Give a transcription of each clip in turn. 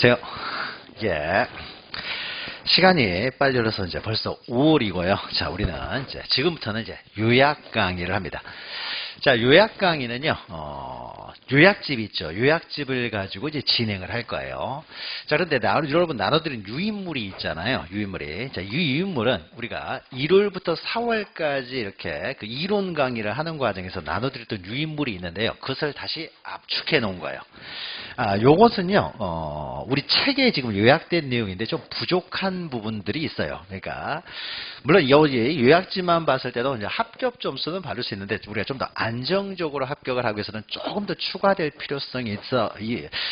안녕하세요. 예. 시간이 빨리 흘러서 이제 벌써 5월이고요. 자, 우리는 이제 지금부터는 이제 요약 강의를 합니다. 자, 요약 강의는요, 요약집 있죠. 요약집을 가지고 이제 진행을 할 거예요. 자, 그런데 여러분 나눠드린 유인물이 있잖아요. 유인물이. 자, 이 유인물은 우리가 1월부터 4월까지 이렇게 그 이론 강의를 하는 과정에서 나눠드렸던 유인물이 있는데요. 그것을 다시 압축해 놓은 거예요. 요것은요, 우리 책에 지금 요약된 내용인데 좀 부족한 부분들이 있어요. 그러니까, 물론 여기 요약지만 봤을 때도 이제 합격 점수는 받을 수 있는데, 우리가 좀 더 안정적으로 합격을 하기 위해서는 조금 더 추가될 필요성이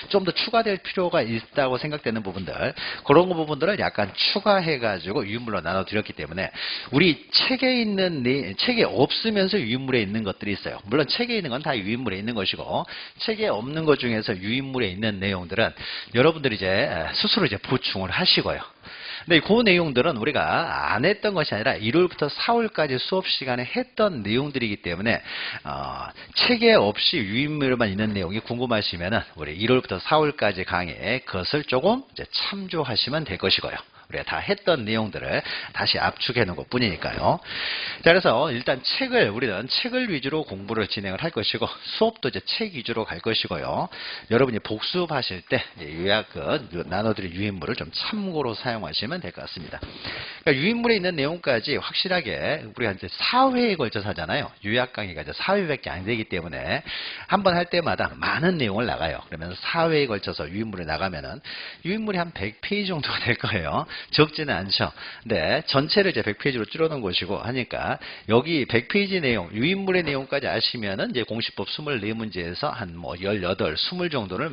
좀 더 추가될 필요가 있다고 생각되는 부분들, 그런 부분들을 약간 추가해가지고 유인물로 나눠드렸기 때문에, 우리 책에 없으면서 유인물에 있는 것들이 있어요. 물론 책에 있는 건 다 유인물에 있는 것이고, 책에 없는 것 중에서 유인물에 있는 내용들은 여러분들이 이제 스스로 이제 보충을 하시고요. 근데 그 내용들은 우리가 안 했던 것이 아니라 1월부터 4월까지 수업 시간에 했던 내용들이기 때문에 책에 없이 유인물만 있는 내용이 궁금하시면은 우리 1월부터 4월까지 강의에 그것을 조금 이제 참조하시면 될 것이고요. 우리가 다 했던 내용들을 다시 압축해 놓은 것 뿐이니까요. 자, 그래서 일단 우리는 책을 위주로 공부를 진행을 할 것이고, 수업도 이제 책 위주로 갈 것이고요. 여러분이 복습하실 때 요약은 나눠드린 유인물을 좀 참고로 사용하시면 될 것 같습니다. 그러니까 유인물에 있는 내용까지 확실하게 우리가 이제 4회에 걸쳐서 하잖아요. 요약 강의가 이제 4회밖에 안 되기 때문에 한번 할 때마다 많은 내용을 나가요. 그러면서 4회에 걸쳐서 유인물을 나가면은 유인물이 한 100페이지 정도가 될 거예요. 적지는 않죠. 근데 전체를 이제 100페이지로 줄여놓은 것이고 하니까 여기 100페이지 내용, 유인물의 내용까지 아시면은 이제 공시법 24문제에서 한 뭐 18, 20 정도를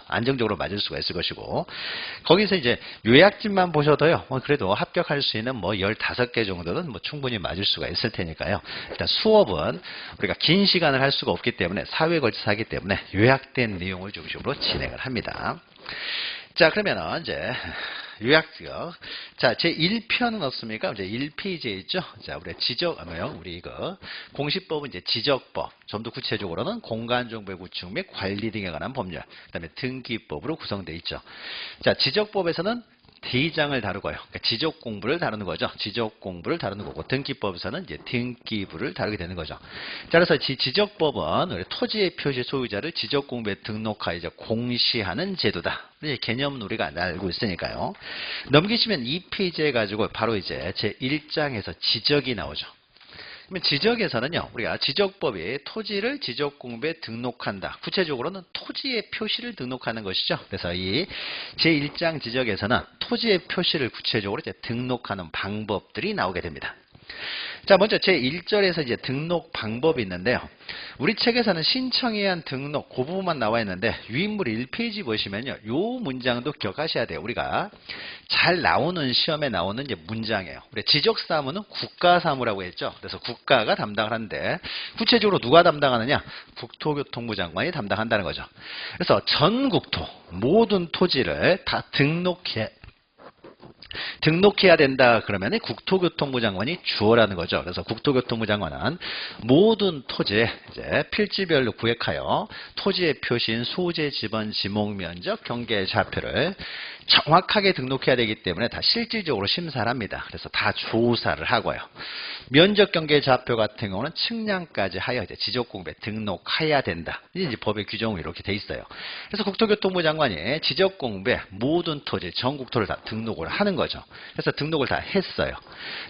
안정적으로 맞을 수가 있을 것이고, 거기서 이제 요약집만 보셔도요, 그래도 합격할 수 있는 뭐 15개 정도는 뭐 충분히 맞을 수가 있을 테니까요. 일단 수업은 우리가 긴 시간을 할 수가 없기 때문에 4회에 걸쳐서 하기 때문에 요약된 내용을 중심으로 진행을 합니다. 자, 그러면은 이제 요약지요. 자, 제 1편은 없습니까? 이제 1페이지에 있죠? 자, 우리 공시법은 이제 지적법, 좀 더 구체적으로는 공간정보의 구축 및 관리 등에 관한 법률, 그 다음에 등기법으로 구성되어 있죠. 자, 지적법에서는 대장을 다루고요. 그러니까 지적 공부를 다루는 거죠. 지적 공부를 다루는 거고, 등기법에서는 이제 등기부를 다루게 되는 거죠. 자, 그래서 지적법은 우리 토지의 표시 소유자를 지적 공부에 등록하여 이제 공시하는 제도다. 이 개념은 우리가 알고 있으니까요. 넘기시면 2페이지에 가지고 바로 이제 제 1장에서 지적이 나오죠. 그러면 지적에서는요, 우리가 지적법이 토지를 지적공부에 등록한다. 구체적으로는 토지의 표시를 등록하는 것이죠. 그래서 이 제1장 지적에서는 토지의 표시를 구체적으로 이제 등록하는 방법들이 나오게 됩니다. 자, 먼저 제1절에서 이제 등록 방법이 있는데요. 우리 책에서는 신청에 의한 등록, 그 부분만 나와 있는데, 유인물 1페이지 보시면요, 요 문장도 기억하셔야 돼요. 우리가 잘 나오는 시험에 나오는 이제 문장이에요. 우리 지적사무는 국가사무라고 했죠. 그래서 국가가 담당을 하는데, 구체적으로 누가 담당하느냐? 국토교통부 장관이 담당한다는 거죠. 그래서 전국토, 모든 토지를 다 등록해야 된다 그러면 국토교통부 장관이 주어라는 거죠. 그래서 국토교통부 장관은 모든 토지에 이제 필지별로 구획하여 토지의 표시인 소재, 지번, 지목, 면적, 경계 좌표를 정확하게 등록해야 되기 때문에 다 실질적으로 심사를 합니다. 그래서 다 조사를 하고요. 면적 경계 좌표 같은 경우는 측량까지 하여 이제 지적공부에 등록해야 된다. 이제 법의 규정으로 이렇게 돼 있어요. 그래서 국토교통부 장관이 지적공부에 모든 토지, 전국토를 다 등록을 하는 거죠. 그래서 등록을 다 했어요.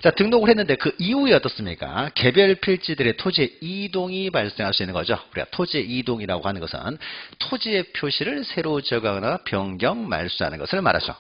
자, 등록을 했는데 그 이후에 어떻습니까? 개별 필지들의 토지의 이동이 발생할 수 있는 거죠. 우리가 토지의 이동이라고 하는 것은 토지의 표시를 새로 적용하거나 변경, 말소하는 것을 말하죠.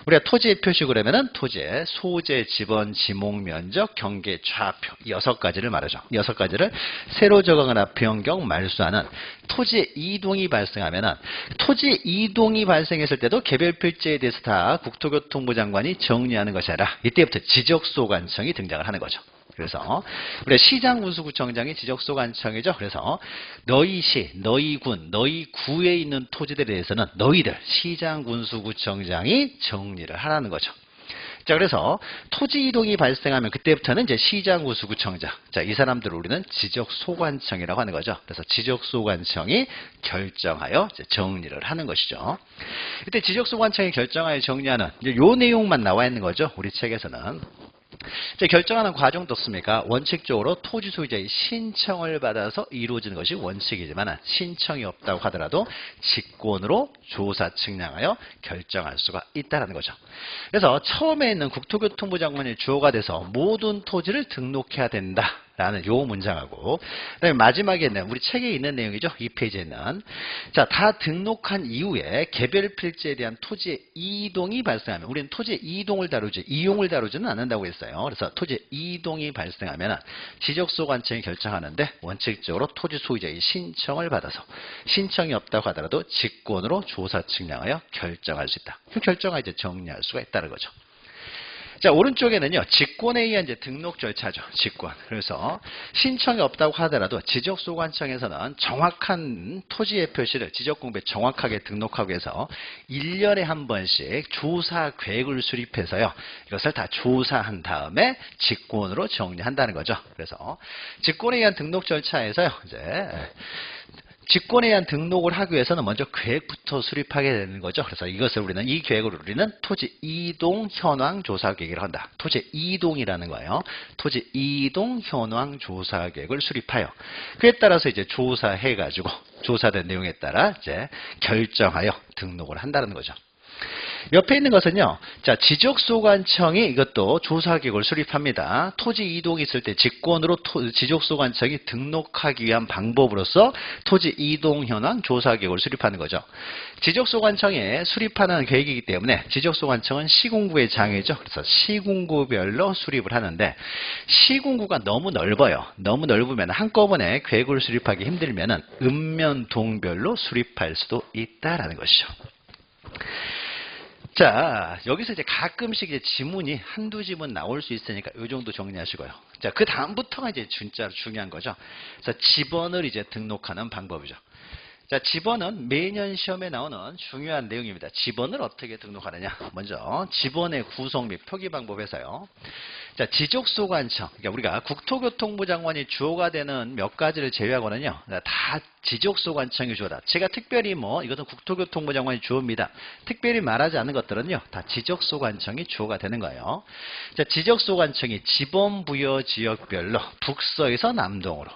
우리가 토지의 표시 그러면은 토지의 소재, 지번, 지목, 면적, 경계, 좌표 6가지를 말하죠. 6가지를 새로 적용하거나 변경, 말소하는 토지의 이동이 발생하면은 토지 이동이 발생했을 때도 개별 필지에 대해서 다 국토교통부 장관이 정리하는 것이 아니라 이때부터 지적소관청이 등장을 하는 거죠. 그래서 우리 시장군수구청장이 지적소관청이죠. 그래서 너희 시, 너희 군, 너희 구에 있는 토지들에 대해서는 너희들 시장군수구청장이 정리를 하라는 거죠. 자, 자, 그래서 토지 이동이 발생하면 그때부터는 이제 시장 구수구청장. 자, 이 사람들을 우리는 지적소관청이라고 하는 거죠. 그래서 지적소관청이 결정하여 이제 정리를 하는 것이죠. 이때 지적소관청이 결정하여 정리하는 이제 요 내용만 나와 있는 거죠. 우리 책에서는. 이제 결정하는 과정도 없습니까? 원칙적으로 토지 소유자의 신청을 받아서 이루어지는 것이 원칙이지만 신청이 없다고 하더라도 직권으로 조사 측량하여 결정할 수가 있다는 거죠. 그래서 처음에 있는 국토교통부 장관이 주어가 돼서 모든 토지를 등록해야 된다. 라는 요 문장하고 그다음에 마지막에 있는 우리 책에 있는 내용이죠. 이 페이지에 있는 자, 다 등록한 이후에 개별 필지에 대한 토지의 이동이 발생하면 우리는 토지의 이동을 다루지 이용을 다루지는 않는다고 했어요. 그래서 토지의 이동이 발생하면 지적소관청이 결정하는데 원칙적으로 토지 소유자의 신청을 받아서 신청이 없다고 하더라도 직권으로 조사 측량하여 결정할 수 있다. 그 결정하여 이제 정리할 수가 있다는 거죠. 자, 오른쪽에는요, 직권에 의한 이제 등록 절차죠. 직권. 그래서 신청이 없다고 하더라도 지적소관청에서는 정확한 토지의 표시를 지적공부에 정확하게 등록하기 위해서 1년에 한 번씩 조사 계획을 수립해서요, 이것을 다 조사한 다음에 직권으로 정리한다는 거죠. 그래서 직권에 의한 등록 절차에서요, 이제 직권에 의한 등록을 하기 위해서는 먼저 계획부터 수립하게 되는 거죠. 그래서 이것을 우리는 이 계획을 우리는 토지 이동 현황 조사 계획이라고 한다. 토지 이동이라는 거예요. 토지 이동 현황 조사 계획을 수립하여 그에 따라서 이제 조사해 가지고 조사된 내용에 따라 이제 결정하여 등록을 한다는 거죠. 옆에 있는 것은요. 자, 지적소관청이 이것도 조사계획을 수립합니다. 토지 이동이 있을 때 직권으로 지적소관청이 등록하기 위한 방법으로서 토지 이동 현황 조사계획을 수립하는 거죠. 지적소관청에 수립하는 계획이기 때문에 지적소관청은 시군구의 장이죠. 그래서 시군구별로 수립을 하는데 시군구가 너무 넓어요. 너무 넓으면 한꺼번에 계획을 수립하기 힘들면 읍면동별로 수립할 수도 있다라는 것이죠. 자, 여기서 이제 가끔씩 이제 지문이 한두 지문 나올 수 있으니까 이 정도 정리하시고요. 자, 그 다음부터가 이제 진짜로 중요한 거죠. 그래서 지번을 이제 등록하는 방법이죠. 자, 지번은 매년 시험에 나오는 중요한 내용입니다. 지번을 어떻게 등록하느냐. 먼저 지번의 구성 및 표기 방법에서요. 자, 지적소관청. 그러니까 우리가 국토교통부 장관이 주어가 되는 몇 가지를 제외하고는요. 다 지적소관청이 주어다. 제가 특별히 이것은 국토교통부 장관이 주어입니다. 특별히 말하지 않는 것들은요. 다 지적소관청이 주어가 되는 거예요. 자, 지적소관청이 지번 부여 지역별로 북서에서 남동으로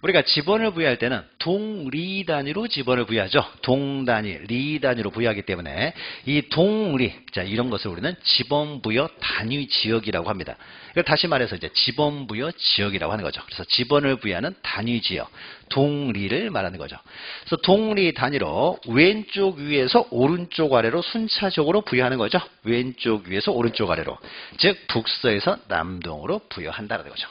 우리가 지번을 부여할 때는 동리 단위로 지번을 부여하죠. 동 단위, 리 단위로 부여하기 때문에 이 동리, 자, 이런 것을 우리는 지번 부여 단위 지역이라고 합니다. 다시 말해서 이제 지번 부여 지역이라고 하는 거죠. 그래서 지번을 부여하는 단위 지역, 동리를 말하는 거죠. 그래서 동리 단위로 왼쪽 위에서 오른쪽 아래로 순차적으로 부여하는 거죠. 왼쪽 위에서 오른쪽 아래로, 즉 북서에서 남동으로 부여한다는 거죠.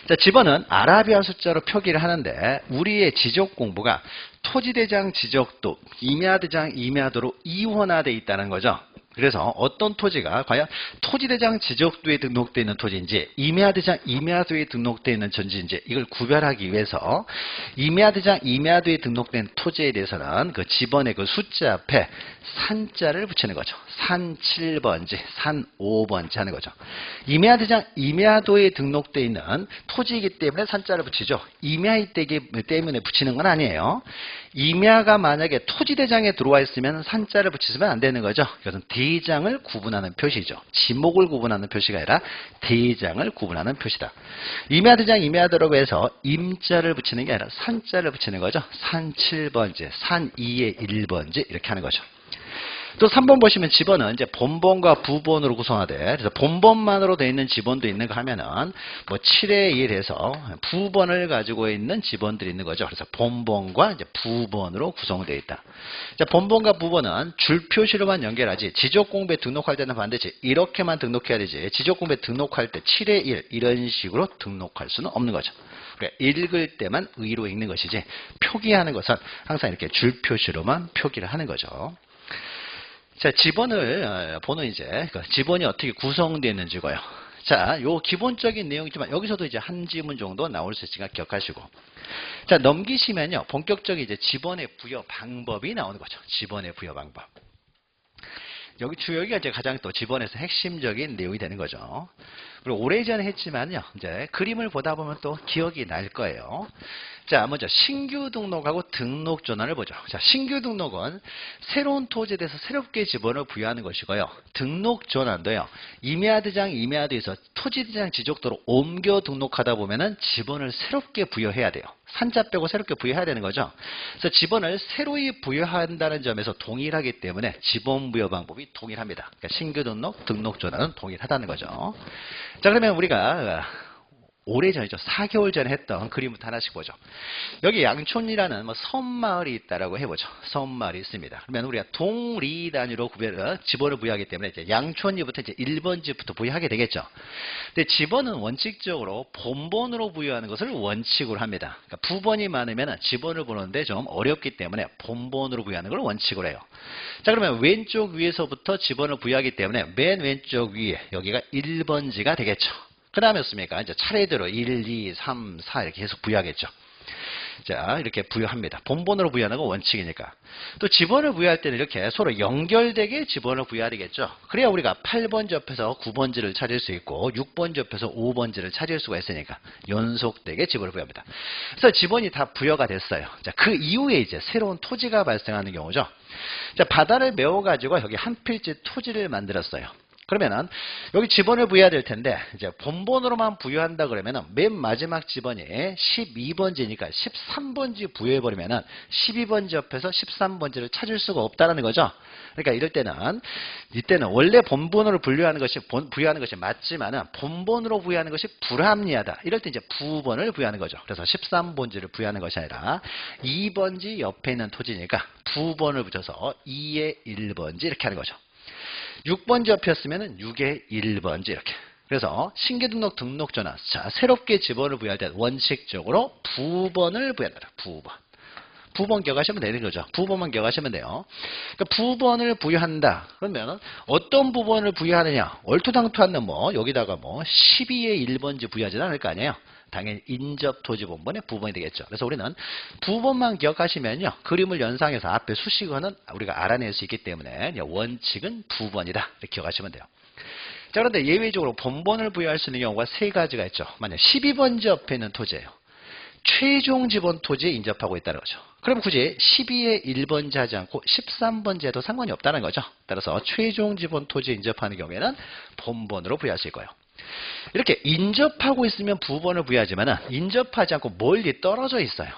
자, 지번은 아라비아 숫자로 표기를 하는데 우리의 지적 공부가 토지대장 지적도, 임야대장 임야도로 이원화되어 있다는 거죠. 그래서 어떤 토지가 과연 토지대장 지적도에 등록되어 있는 토지인지 임야대장 임야도에 등록되어 있는 전지인지 이걸 구별하기 위해서 임야대장 임야도에 등록된 토지에 대해서는 그 지번의 그 숫자 앞에 산자를 붙이는 거죠. 산 7번지, 산 5번지 하는 거죠. 임야대장 임야도에 등록되어 있는 토지이기 때문에 산자를 붙이죠. 임야이기 때문에 붙이는 건 아니에요. 임야가 만약에 토지대장에 들어와 있으면 산자를 붙이시면 안 되는 거죠. 이것은 대장을 구분하는 표시죠. 지목을 구분하는 표시가 아니라 대장을 구분하는 표시다. 임야대장 임야도라고 해서 임자를 붙이는 게 아니라 산자를 붙이는 거죠. 산 7번지, 산 2의 1번지 이렇게 하는 거죠. 또 3번 보시면 지번은 이제 본번과 부번으로 구성하되 그래서 본번만으로 되어 있는 지번도 있는가 하면은 7에 1해서 부번을 가지고 있는 지번들이 있는 거죠. 그래서 본번과 이제 부번으로 구성되어 있다. 자, 본번과 부번은 줄 표시로만 연결하지 지적 공부에 등록할 때는 반드시 이렇게만 등록해야 되지 지적 공부에 등록할 때 7에 1 이런 식으로 등록할 수는 없는 거죠. 그러니까 읽을 때만 의로 읽는 것이지 표기하는 것은 항상 이렇게 줄 표시로만 표기를 하는 거죠. 자, 지번을 보는 이제 지번이 어떻게 구성되어 있는지고요. 자, 요 기본적인 내용이지만 여기서도 이제 한 지문 정도 나올 수 있으니까 기억하시고. 자, 넘기시면요. 본격적인 이제 지번의 부여 방법이 나오는 거죠. 지번의 부여 방법. 여기가 이제 가장 또 지번에서 핵심적인 내용이 되는 거죠. 그리고 오래전에 했지만요, 이제 그림을 보다 보면 또 기억이 날 거예요. 자, 먼저 신규 등록하고 등록 전환을 보죠. 자, 신규 등록은 새로운 토지에 대해서 새롭게 지번을 부여하는 것이고요. 등록 전환도요, 임야대장, 임야도에서 토지대장 지적도로 옮겨 등록하다 보면은 지번을 새롭게 부여해야 돼요. 산자 빼고 새롭게 부여해야 되는 거죠. 그래서 지번을 새로이 부여한다는 점에서 동일하기 때문에 지번 부여 방법이 동일합니다. 그러니까 신규 등록, 등록 전환은 동일하다는 거죠. 자, 그러면 우리가 오래전이죠. 4개월 전에 했던 그림부터 하나씩 보죠. 여기 양촌이라는 섬마을이 있다라고 해보죠. 섬마을이 있습니다. 그러면 우리가 동리 단위로 지번을 부여하기 때문에 이제 양촌리부터 이제 1번지부터 부여하게 되겠죠. 근데 지번은 원칙적으로 본번으로 부여하는 것을 원칙으로 합니다. 그러니까 부번이 많으면 지번을 보는데 좀 어렵기 때문에 본번으로 부여하는 걸 원칙으로 해요. 자, 그러면 왼쪽 위에서부터 지번을 부여하기 때문에 맨 왼쪽 위에 여기가 1번지가 되겠죠. 그 다음에 습니까? 이제 차례대로 1, 2, 3, 4 이렇게 계속 부여하겠죠. 자, 이렇게 부여합니다. 본번으로 부여하는 건 원칙이니까. 또 지번을 부여할 때는 이렇게 서로 연결되게 지번을 부여해야 되겠죠. 그래야 우리가 8번지 옆에서 9번지를 찾을 수 있고 6번지 옆에서 5번지를 찾을 수가 있으니까 연속되게 지번을 부여합니다. 그래서 지번이 다 부여가 됐어요. 자, 그 이후에 이제 새로운 토지가 발생하는 경우죠. 자, 바다를 메워가지고 여기 한 필지 토지를 만들었어요. 그러면은 여기 지번을 부여해야 될 텐데 이제 본번으로만 부여한다 그러면은 맨 마지막 지번이 12번지니까 13번지 부여해버리면은 12번지 옆에서 13번지를 찾을 수가 없다라는 거죠. 그러니까 이때는 원래 본번으로 부여하는 것이 맞지만은 본번으로 부여하는 것이 불합리하다. 이럴 때 이제 부번을 부여하는 거죠. 그래서 13번지를 부여하는 것이 아니라 2번지 옆에 있는 토지니까 부번을 붙여서 2의 1번지 이렇게 하는 거죠. 6번지 옆이었으면 6의 1번지 이렇게. 그래서 신규 등록, 등록 전환. 자, 새롭게 지번을 부여할 때 원칙적으로 부번을 부여합니다. 부번 기억하시면 되는 거죠. 부번만 기억하시면 돼요. 그러니까 부번을 부여한다. 그러면 어떤 부번을 부여하느냐? 얼토당토하는 여기다가 12의 1번지 부여하지는 않을 거 아니에요. 당연히 인접토지본번의 부번이 되겠죠. 그래서 우리는 부번만 기억하시면요, 그림을 연상해서 앞에 수식어는 우리가 알아낼 수 있기 때문에 원칙은 부번이다 이렇게 기억하시면 돼요. 자, 그런데 예외적으로 본번을 부여할 수 있는 경우가 세 가지가 있죠. 만약 12번지 옆에 있는 토지예요. 최종 지번 토지에 인접하고 있다는 거죠. 그럼 굳이 12의 1번지 하지 않고 13번지 해도 상관이 없다는 거죠. 따라서 최종 지번 토지에 인접하는 경우에는 본번으로 부여할 수 있고요. 이렇게 인접하고 있으면 부번을 부여하지만 인접하지 않고 멀리 떨어져 있어요.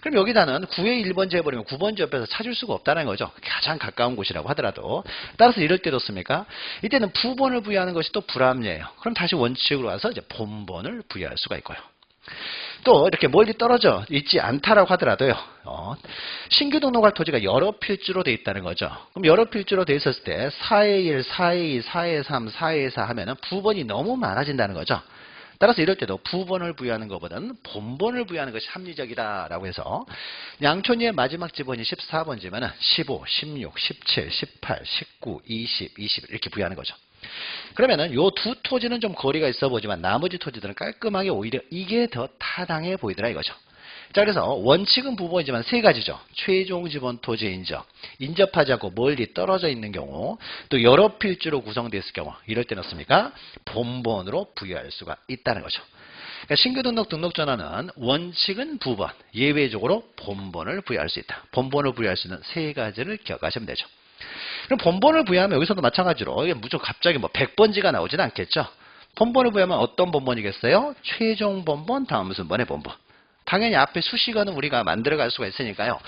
그럼 여기다는 9의 1번지 해버리면 9번지 옆에서 찾을 수가 없다는 거죠. 가장 가까운 곳이라고 하더라도. 따라서 이럴 때 좋습니까? 이때는 부번을 부여하는 것이 또 불합리해요. 그럼 다시 원칙으로 와서 이제 본번을 부여할 수가 있고요. 또 이렇게 멀리 떨어져 있지 않다라고 하더라도요. 신규 등록할 토지가 여러 필지로 되어 있다는 거죠. 그럼 여러 필지로 되어 있었을 때 4의 1, 4의 2, 4의 3, 4의 4 하면은 부번이 너무 많아진다는 거죠. 따라서 이럴 때도 부번을 부여하는 것보다는 본번을 부여하는 것이 합리적이다라고 해서 양촌리의 마지막 지번이 14번지면 15, 16, 17, 18, 19, 20, 21 이렇게 부여하는 거죠. 그러면은 요 두 토지는 좀 거리가 있어 보지만 나머지 토지들은 깔끔하게 오히려 이게 더 타당해 보이더라 이거죠. 자, 그래서 원칙은 부번이지만 세 가지죠. 최종 지번 토지 인접하지 않고 멀리 떨어져 있는 경우, 또 여러 필지로 구성되어 있을 경우, 이럴 때는 어떻습니까? 본번으로 부여할 수가 있다는 거죠. 그러니까 신규 등록, 등록 전환은 원칙은 부번, 예외적으로 본번을 부여할 수 있다. 본번을 부여할 수 있는 세 가지를 기억하시면 되죠. 그럼 본번을 부여하면 여기서도 마찬가지로 이게 무조건 갑자기 100번지가 나오지는 않겠죠. 본번을 부여하면 어떤 본번이겠어요? 최종 본번, 다음 무슨 번의 본번. 당연히 앞에 수식어는 우리가 만들어갈 수가 있으니까요.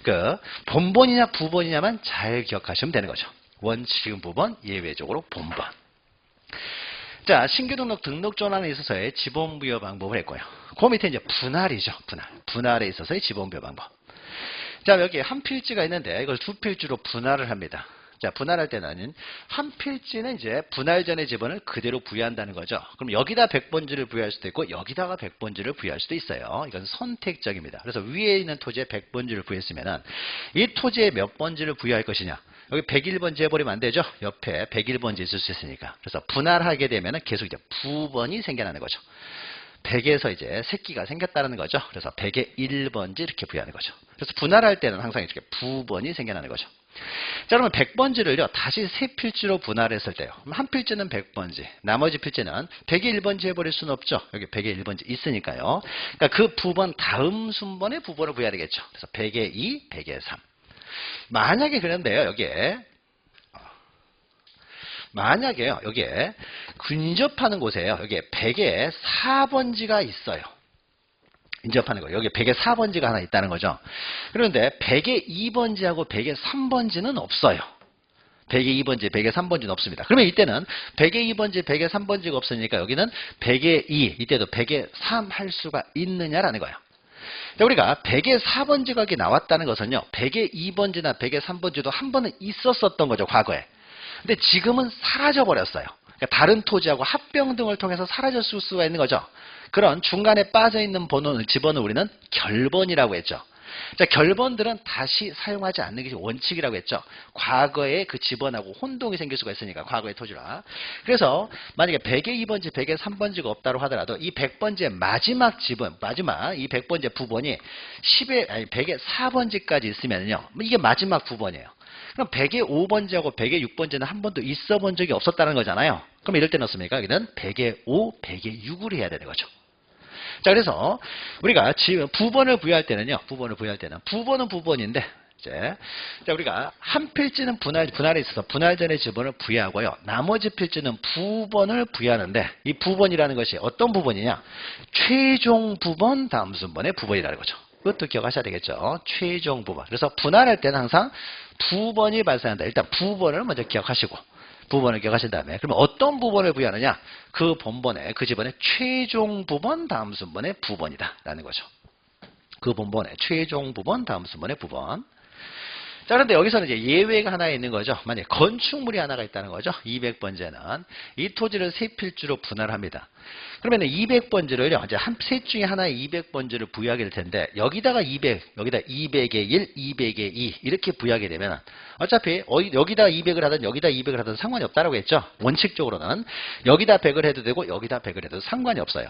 그 본번이냐 부번이냐만 잘 기억하시면 되는 거죠. 원칙은 부번, 예외적으로 본번. 자, 신규 등록, 등록 전환에 있어서의 지번 부여 방법을 했고요. 그 밑에 이제 분할이죠. 분할에 있어서의 지번 부여 방법. 자, 여기 한 필지가 있는데 이걸 두 필지로 분할을 합니다. 자, 분할할 때는 한 필지는 이제 분할 전의 지번을 그대로 부여한다는 거죠. 그럼 여기다 100번지를 부여할 수도 있고 여기다가 100번지를 부여할 수도 있어요. 이건 선택적입니다. 그래서 위에 있는 토지에 100번지를 부여했으면 이 토지에 몇 번지를 부여할 것이냐. 여기 101번지 해버리면 안 되죠. 옆에 101번지 있을 수 있으니까. 그래서 분할하게 되면 계속 이제 부번이 생겨나는 거죠. 100에서 이제 새끼가 생겼다는 거죠. 그래서 100의 1번지 이렇게 부여하는 거죠. 그래서 분할할 때는 항상 이렇게 부번이 생겨나는 거죠. 자, 그러면 100번지를요, 다시 세 필지로 분할했을 때요. 그럼 한 필지는 100번지, 나머지 필지는 100의 1번지 해버릴 수는 없죠. 여기 100의 1번지 있으니까요. 그러니까 그 부번 다음 순번에 부번을 구해야 되겠죠. 그래서 100의 2, 100의 3. 만약에 그런데요, 만약에요, 여기에 근접하는 곳에요, 여기에 100의 4번지가 있어요. 인접하는 거예요. 여기 100의 4번지가 하나 있다는 거죠. 그런데 100의 2번지하고 100의 3번지는 없어요. 100의 2번지, 100의 3번지는 없습니다. 그러면 이때는 100의 2번지, 100의 3번지가 없으니까 여기는 100의 2, 이때도 100의 3 할 수가 있느냐라는 거예요. 자, 우리가 100의 4번지가 여기 나왔다는 것은요, 100의 2번지나 100의 3번지도 한 번은 있었었던 거죠, 과거에. 근데 지금은 사라져버렸어요. 그러니까 다른 토지하고 합병 등을 통해서 사라졌을 수가 있는 거죠. 그런 중간에 빠져있는 번호를 집어는 우리는 결번이라고 했죠. 자, 결번들은 다시 사용하지 않는 게 원칙이라고 했죠. 과거에 그 집원하고 혼동이 생길 수가 있으니까, 과거의 토지라. 그래서 만약에 100의 2번지, 100의 3번지가 없다고 하더라도 이 100번지의 마지막 집원, 이 100번지의 부번이 100의 4번지까지 있으면요, 이게 마지막 부번이에요. 그럼 100의 5번지하고 100의 6번지는 한 번도 있어 본 적이 없었다는 거잖아요. 그럼 이럴 때는 어떻습니까? 여기는 100의 5, 100의 6을 해야 되는 거죠. 자, 그래서 우리가 지금 부번을 부여할 때는요, 부번은 부번인데, 자, 우리가 한 필지는 분할에 있어서 분할전의 지번을 부여하고요, 나머지 필지는 부번을 부여하는데, 이 부번이라는 것이 어떤 부번이냐? 최종 부번 다음 순번의 부번이라는 거죠. 그것도 기억하셔야 되겠죠. 최종 부번. 그래서 분할할 때는 항상 부번이 발생한다. 일단 부번을 먼저 기억하시고, 부번을 기억하신 다음에, 그러면 어떤 부번을 부여하느냐? 그 본번의, 그 집번의 최종 부번 다음 순번의 부번이다 라는 거죠. 그 본번의 최종 부번 다음 순번의 부번. 자, 그런데 여기서는 이제 예외가 하나 있는 거죠. 만약에 건축물이 하나가 있다는 거죠. 200번지에는 이 토지를 세 필지로 분할합니다. 그러면 200번지를요, 이제 한 셋 중에 하나의 200번지를 부여하게 될 텐데, 여기다가 200, 여기다 200의 1, 200의 2 이렇게 부여하게 되면 어차피 여기다 200을 하든 여기다 200을 하든 상관이 없다라고 했죠. 원칙적으로는 여기다 100을 해도 되고 여기다 100을 해도 상관이 없어요.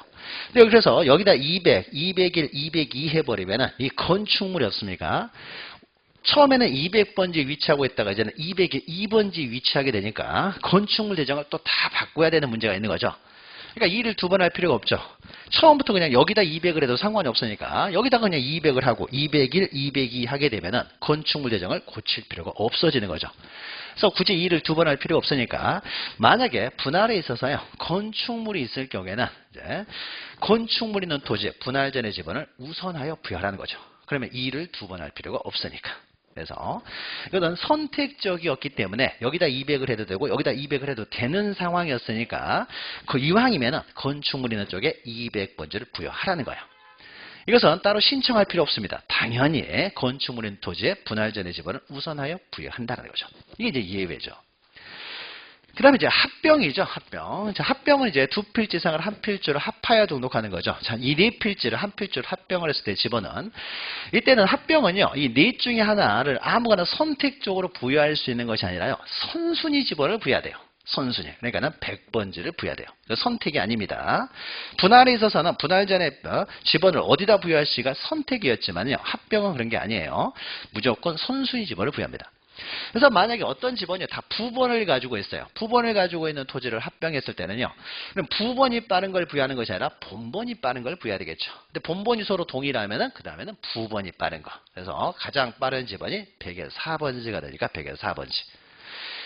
근데 그래서 여기다 200, 201, 202 해버리면은 이 건축물이 없습니까? 처음에는 200번지 위치하고 있다가 이제는 202번지 위치하게 되니까 건축물 대장을 또 다 바꿔야 되는 문제가 있는 거죠. 그러니까 2를 두 번 할 필요가 없죠. 처음부터 그냥 여기다 200을 해도 상관이 없으니까 여기다가 그냥 200을 하고 201, 202 하게 되면은 건축물 대장을 고칠 필요가 없어지는 거죠. 그래서 굳이 2를 두 번 할 필요 없으니까 만약에 분할에 있어서요, 건축물이 있을 경우에는 이제 건축물 있는 토지에 분할전의 지번을 우선하여 부여하라는 거죠. 그러면 2를 두 번 할 필요가 없으니까. 그래서 이것은 선택적이었기 때문에 여기다 200을 해도 되고 여기다 200을 해도 되는 상황이었으니까 그 이왕이면 건축물 있는 쪽에 200번지를 부여하라는 거예요. 이것은 따로 신청할 필요 없습니다. 당연히 건축물 있는 토지에 분할전의 지번을 우선하여 부여한다는 거죠. 이게 이제 예외죠. 그 다음에 이제 합병이죠, 합병. 자, 합병은 이제 두 필지상을 한 필지로 합하여 등록하는 거죠. 자, 이 네 필지를 한 필지로 합병을 했을 때 집어는, 이때는 합병은요, 이 네 중에 하나를 아무거나 선택적으로 부여할 수 있는 것이 아니라요, 선순위 지번을 부여해야 돼요. 선순위. 그러니까는 100번지를 부여해야 돼요. 선택이 아닙니다. 분할에 있어서는 분할전의 지번을 어디다 부여할 시가 선택이었지만요, 합병은 그런 게 아니에요. 무조건 선순위 지번을 부여합니다. 그래서 만약에 어떤 집원이 다 부번을 가지고 있어요. 부번을 가지고 있는 토지를 합병했을 때는요, 그럼 부번이 빠른 걸 부여하는 것이 아니라 본번이 빠른 걸 부여해야 되겠죠. 근데 본번이 서로 동일하면은 그 다음에는 부번이 빠른 거. 그래서 가장 빠른 집원이 100의 4번지가 되니까 100의 4번지.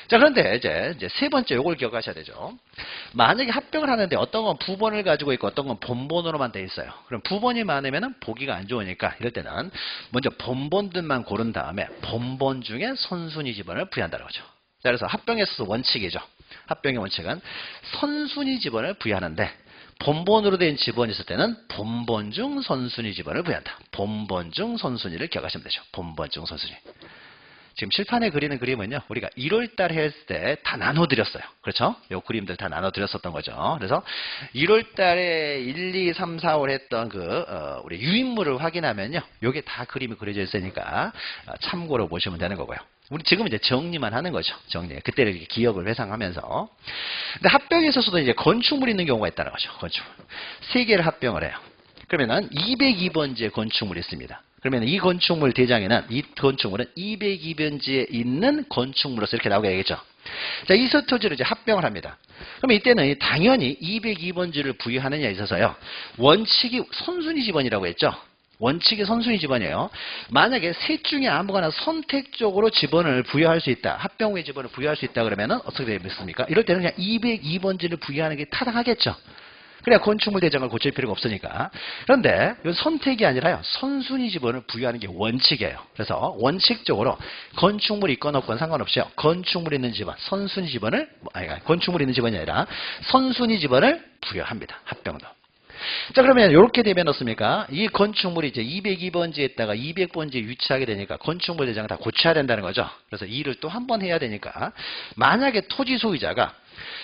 자, 그런데 이제 세 번째 요걸 기억하셔야 되죠. 만약에 합병을 하는데 어떤 건 부번을 가지고 있고 어떤 건 본번으로만 돼 있어요. 그럼 부번이 많으면 보기가 안 좋으니까 이럴 때는 먼저 본번들만 고른 다음에 본번 중에 선순위 지번을 부여한다는 거죠. 자, 그래서 합병에 있어서 원칙이죠. 합병의 원칙은 선순위 지번을 부여하는데 본번으로 된 지번이 있을 때는 본번 중 선순위 지번을 부여한다. 본번 중 선순위를 기억하시면 되죠. 본번 중 선순위. 지금 칠판에 그리는 그림은요, 우리가 1월달 했을 때 다 나눠드렸어요. 그렇죠? 요 그림들 다 나눠드렸었던 거죠. 그래서 1월달에 1, 2, 3, 4월 했던 우리 유인물을 확인하면요, 요게 다 그림이 그려져 있으니까 참고로 보시면 되는 거고요. 우리 지금 이제 정리만 하는 거죠. 정리. 그때를 이렇게 기억을 회상하면서. 근데 합병에 있어서도 이제 건축물이 있는 경우가 있다는 거죠. 건축물. 세 개를 합병을 해요. 그러면은 202번지의 건축물이 있습니다. 그러면 이 건축물 대장에는 이 건축물은 202번지에 있는 건축물로서 이렇게 나오게 되겠죠. 자, 이 토지를 이제 합병을 합니다. 그럼 이때는 당연히 202번지를 부여하느냐에 있어서요. 원칙이 선순위 지번이라고 했죠. 원칙이 선순위 지번이에요. 만약에 셋 중에 아무거나 선택적으로 지번을 부여할 수 있다. 합병 후에 지번을 부여할 수 있다 그러면은 어떻게 되겠습니까? 이럴 때는 그냥 202번지를 부여하는 게 타당하겠죠. 그래야 건축물 대장을 고칠 필요가 없으니까. 그런데 이건 선택이 아니라요. 선순위 지번을 부여하는 게 원칙이에요. 그래서 원칙적으로 건축물이 있건 없건 상관없이요. 건축물 있는 지번, 선순위 지번을 건축물 있는 지번이 아니라 선순위 지번을 부여합니다. 합병도. 자, 그러면 이렇게 되면 어떻습니까? 이 건축물이 이제 202번지에다가 200번지에 위치하게 되니까 건축물 대장을 다 고쳐야 된다는 거죠. 그래서 일을 또 한 번 해야 되니까 만약에 토지 소유자가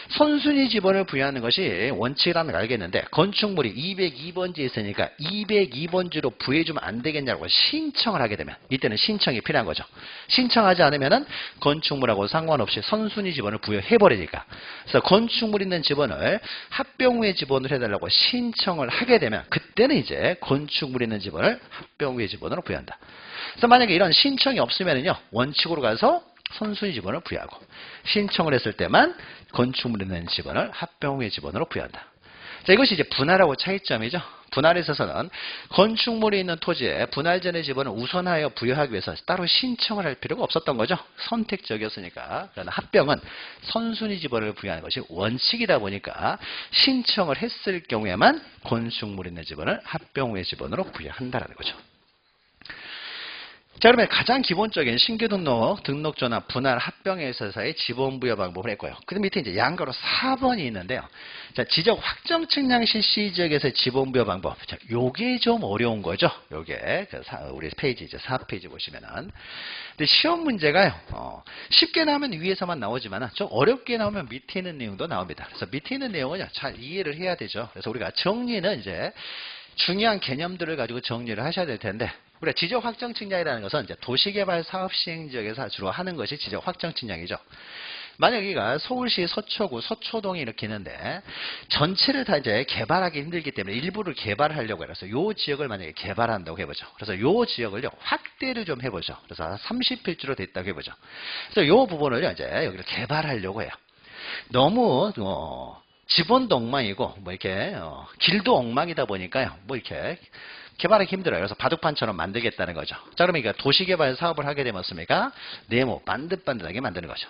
선순위 지번을 부여하는 것이 원칙이라는 걸 알겠는데 건축물이 202번지에 있으니까 202번지로 부여해주면 안 되겠냐고 신청을 하게 되면 이때는 신청이 필요한 거죠. 신청하지 않으면은 건축물하고 상관없이 선순위 지번을 부여해버리니까. 그래서 건축물 있는 지번을 합병 후에 지번을 해달라고 신청을 하게 되면 그때는 이제 건축물 있는 지번을 합병 후에 지번으로 부여한다. 그래서 만약에 이런 신청이 없으면은요 원칙으로 가서 선순위 지번을 부여하고 신청을 했을 때만 건축물 있는 지번을 합병 후의 지번으로 부여한다. 자, 이것이 이제 분할하고 차이점이죠. 분할에 있어서는 건축물이 있는 토지에 분할 전의 지번을 우선하여 부여하기 위해서 따로 신청을 할 필요가 없었던 거죠. 선택적이었으니까. 그러나 합병은 선순위 지번을 부여하는 것이 원칙이다 보니까 신청을 했을 경우에만 건축물 있는 지번을 합병 후의 지번으로 부여한다는 거죠. 자, 그러면 가장 기본적인 신규 등록조나 분할 합병에 있어서의 지번 부여 방법을 했고요. 그 밑에 이제 양가로 4번이 있는데요. 자, 지적 확정 측량 실시 지역에서의 지번 부여 방법. 자, 요게 좀 어려운 거죠. 요게 우리 페이지 이제 4페이지 보시면은. 근데 시험 문제가요. 쉽게 나오면 위에서만 나오지만 좀 어렵게 나오면 밑에 있는 내용도 나옵니다. 그래서 밑에 있는 내용은요. 잘 이해를 해야 되죠. 그래서 우리가 정리는 이제 중요한 개념들을 가지고 정리를 하셔야 될 텐데 우리가 지적 확정 측량이라는 것은 이제 도시개발 사업 시행 지역에서 주로 하는 것이 지적 확정 측량이죠. 만약 여기가 서울시 서초구 서초동이 이렇게 있는데 전체를 다 이제 개발하기 힘들기 때문에 일부를 개발하려고 해서 요 지역을 만약에 개발한다고 해보죠. 그래서 요 지역을요 확대를 좀 해보죠. 그래서 30필지로 됐다고 해보죠. 그래서 요 부분을요 이제 여기를 개발하려고 해요. 너무 지번도 엉망이고 뭐 이렇게 길도 엉망이다 보니까요 뭐 이렇게 개발하기 힘들어요. 그래서 바둑판처럼 만들겠다는 거죠. 자, 그러면 이거 도시개발 사업을 하게 되면 어떻습니까? 네모 반듯반듯하게 만드는 거죠.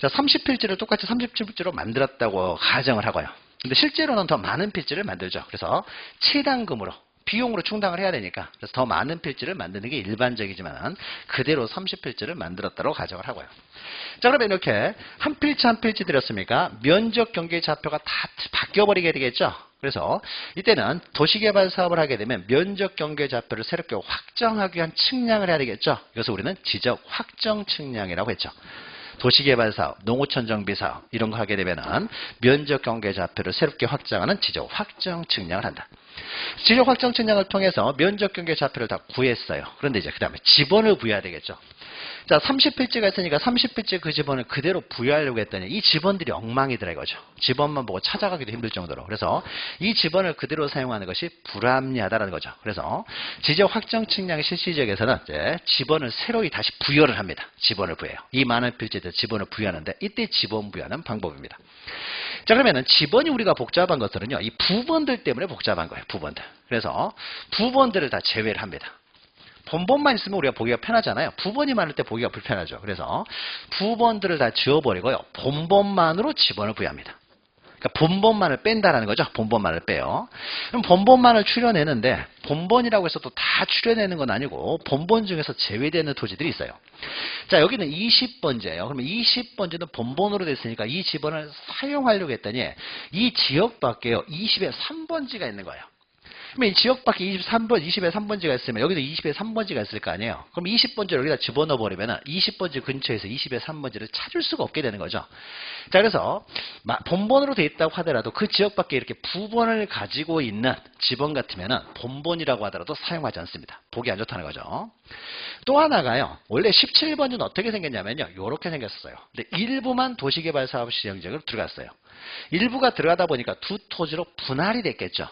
자, 30필지를 똑같이 30필지로 만들었다고 가정을 하고요. 근데 실제로는 더 많은 필지를 만들죠. 그래서 체당금으로 비용으로 충당을 해야 되니까 그래서 더 많은 필지를 만드는 게 일반적이지만 그대로 30필지를 만들었다고 가정을 하고요. 자, 그러면 이렇게 한 필지 한 필지 드렸습니까? 면적 경계 좌표가 다 바뀌어버리게 되겠죠. 그래서 이때는 도시개발 사업을 하게 되면 면적 경계 좌표를 새롭게 확정하기 위한 측량을 해야 되겠죠. 그래서 우리는 지적 확정 측량이라고 했죠. 도시개발 사업, 농어촌 정비 사업 이런 거 하게 되면은 면적 경계 좌표를 새롭게 확정하는 지적 확정 측량을 한다. 지적 확정 측량을 통해서 면적 경계 좌표를 다 구했어요. 그런데 이제 그 다음에 지번을 부여해야 되겠죠. 자, 30필지가 있으니까 30필지 그 지번을 그대로 부여하려고 했더니 이 지번들이 엉망이더라 이거죠. 지번만 보고 찾아가기도 힘들 정도로. 그래서 이 지번을 그대로 사용하는 것이 불합리하다는 거죠. 그래서 지적 확정 측량 실시 지역에서는 이제 지번을 새로이 다시 부여를 합니다. 지번을 부여해요. 이 많은 필지에 지번을 부여하는데 이때 지번 부여하는 방법입니다. 자, 그러면은 지번이 우리가 복잡한 것들은요. 이 부번들 때문에 복잡한 거예요. 부번들. 그래서 부번들을 다 제외를 합니다. 본번만 있으면 우리가 보기가 편하잖아요. 부번이 많을 때 보기가 불편하죠. 그래서 부번들을 다 지워버리고요. 본번만으로 지번을 부여합니다. 그러니까 본번만을 뺀다라는 거죠. 본번만을 빼요. 그럼 본번만을 추려내는데 본번이라고 해서 또 다 추려내는 건 아니고 본번 중에서 제외되는 토지들이 있어요. 자, 여기는 20번지예요. 그러면 20번지는 본번으로 됐으니까 이 지번을 사용하려고 했더니 이 지역 밖에요. 20에 3번지가 있는 거예요. 그러면 이 지역 밖에 20에 3번지가 있으면 여기도 20에 3번지가 있을 거 아니에요. 그럼 20번지를 여기다 집어넣어버리면 20번지 근처에서 20에 3번지를 찾을 수가 없게 되는 거죠. 자, 그래서 본번으로 돼 있다고 하더라도 그 지역 밖에 이렇게 부번을 가지고 있는 지번 같으면 본번이라고 하더라도 사용하지 않습니다. 보기 안 좋다는 거죠. 또 하나가요. 원래 17번지는 어떻게 생겼냐면요. 이렇게 생겼어요. 근데 일부만 도시개발사업 시행지역으로 들어갔어요. 일부가 들어가다 보니까 두 토지로 분할이 됐겠죠.